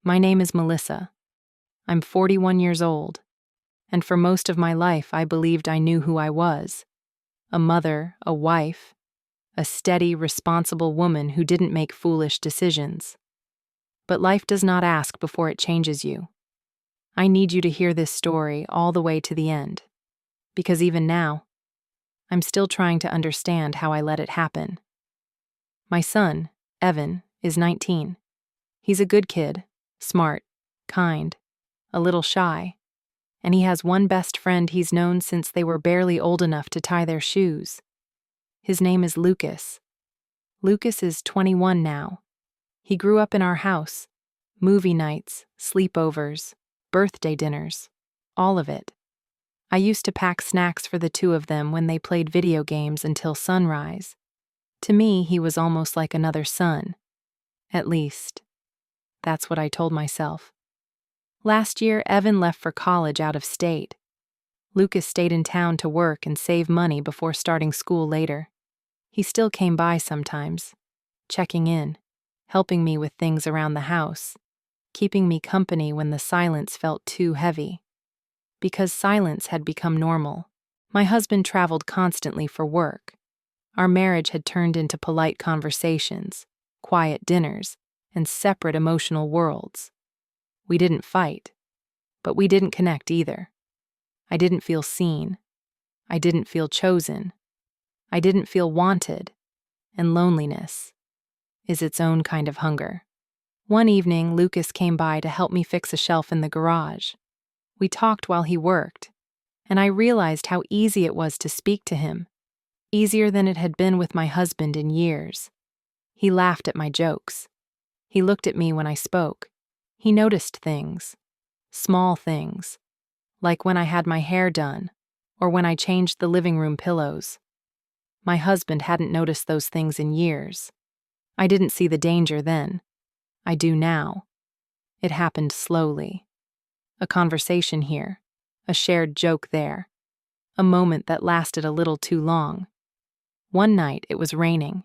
My name is Melissa. I'm 41 years old, and for most of my life I believed I knew who I was. A mother, a wife, a steady, responsible woman who didn't make foolish decisions. But life does not ask before it changes you. I need you to hear this story all the way to the end, because even now, I'm still trying to understand how I let it happen. My son, Evan, is 19. He's a good kid, smart, kind, a little shy, and he has one best friend he's known since they were barely old enough to tie their shoes. His name is Lucas. Lucas is 21 now. He grew up in our house. Movie nights, sleepovers, birthday dinners, all of it. I used to pack snacks for the two of them when they played video games until sunrise. To me, he was almost like another son. At least, that's what I told myself. Last year, Evan left for college out of state. Lucas stayed in town to work and save money before starting school later. He still came by sometimes, checking in, helping me with things around the house, keeping me company when the silence felt too heavy. Because silence had become normal, my husband traveled constantly for work. Our marriage had turned into polite conversations, quiet dinners, and separate emotional worlds. We didn't fight, but we didn't connect either. I didn't feel seen. I didn't feel chosen. I didn't feel wanted, and loneliness is its own kind of hunger. One evening, Lucas came by to help me fix a shelf in the garage. We talked while he worked, and I realized how easy it was to speak to him, easier than it had been with my husband in years. He laughed at my jokes. He looked at me when I spoke. He noticed things, small things, like when I had my hair done, or when I changed the living room pillows. My husband hadn't noticed those things in years. I didn't see the danger then. I do now. It happened slowly. A conversation here, a shared joke there, a moment that lasted a little too long. One night it was raining.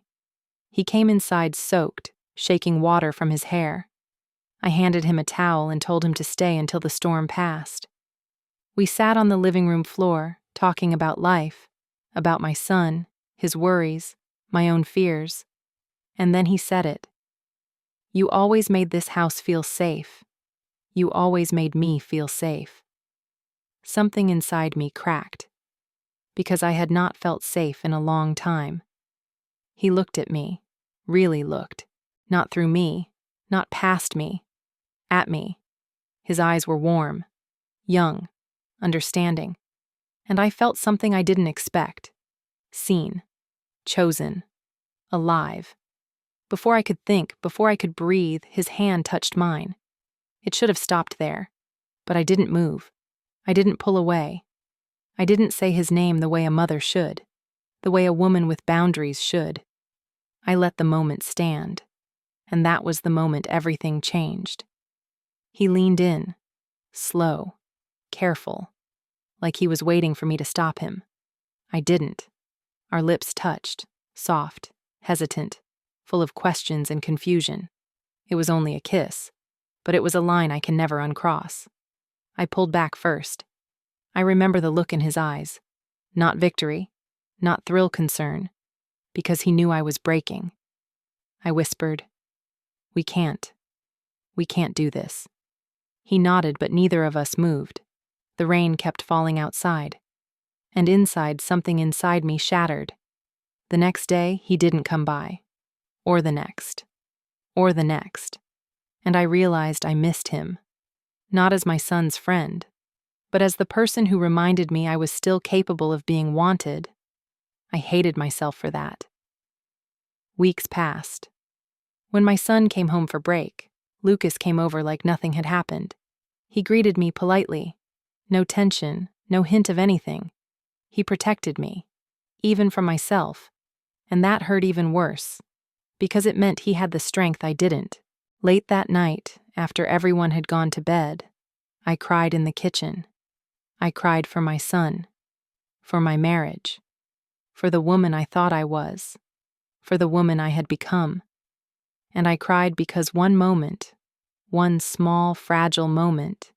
He came inside soaked, shaking water from his hair. I handed him a towel and told him to stay until the storm passed. We sat on the living room floor, talking about life, about my son, his worries, my own fears. And then he said it. "You always made this house feel safe. You always made me feel safe." Something inside me cracked, because I had not felt safe in a long time. He looked at me, really looked, not through me, not past me, at me. His eyes were warm, young, understanding, and I felt something I didn't expect. Seen, chosen, alive. Before I could think, before I could breathe, his hand touched mine. It should have stopped there, but I didn't move. I didn't pull away. I didn't say his name the way a mother should, the way a woman with boundaries should. I let the moment stand, and that was the moment everything changed. He leaned in, slow, careful, like he was waiting for me to stop him. I didn't. Our lips touched, soft, hesitant, full of questions and confusion. It was only a kiss, but it was a line I can never uncross. I pulled back first. I remember the look in his eyes. Not victory, not thrill concern, because he knew I was breaking. I whispered, We can't do this." He nodded, but neither of us moved. The rain kept falling outside, and inside, something inside me shattered. The next day, he didn't come by. Or the next. Or the next. And I realized I missed him. Not as my son's friend, but as the person who reminded me I was still capable of being wanted. I hated myself for that. Weeks passed. When my son came home for break, Lucas came over like nothing had happened. He greeted me politely. No tension, no hint of anything. He protected me, even from myself, and that hurt even worse, because it meant he had the strength I didn't. Late that night, after everyone had gone to bed, I cried in the kitchen. I cried for my son, for my marriage, for the woman I thought I was, for the woman I had become. And I cried because one moment, One small, fragile moment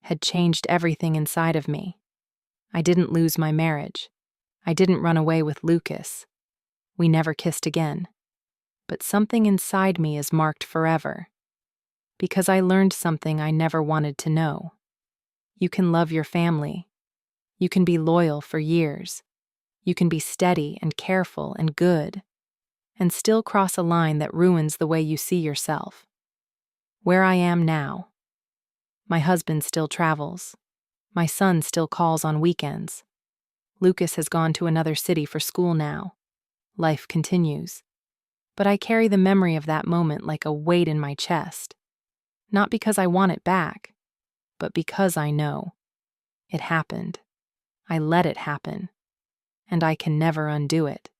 had changed everything inside of me. I didn't lose my marriage. I didn't run away with Lucas. We never kissed again. But something inside me is marked forever, because I learned something I never wanted to know. You can love your family. You can be loyal for years. You can be steady and careful and good, and still cross a line that ruins the way you see yourself. Where I am now, my husband still travels. My son still calls on weekends. Lucas has gone to another city for school now. Life continues. But I carry the memory of that moment like a weight in my chest. Not because I want it back, but because I know. It happened. I let it happen. And I can never undo it.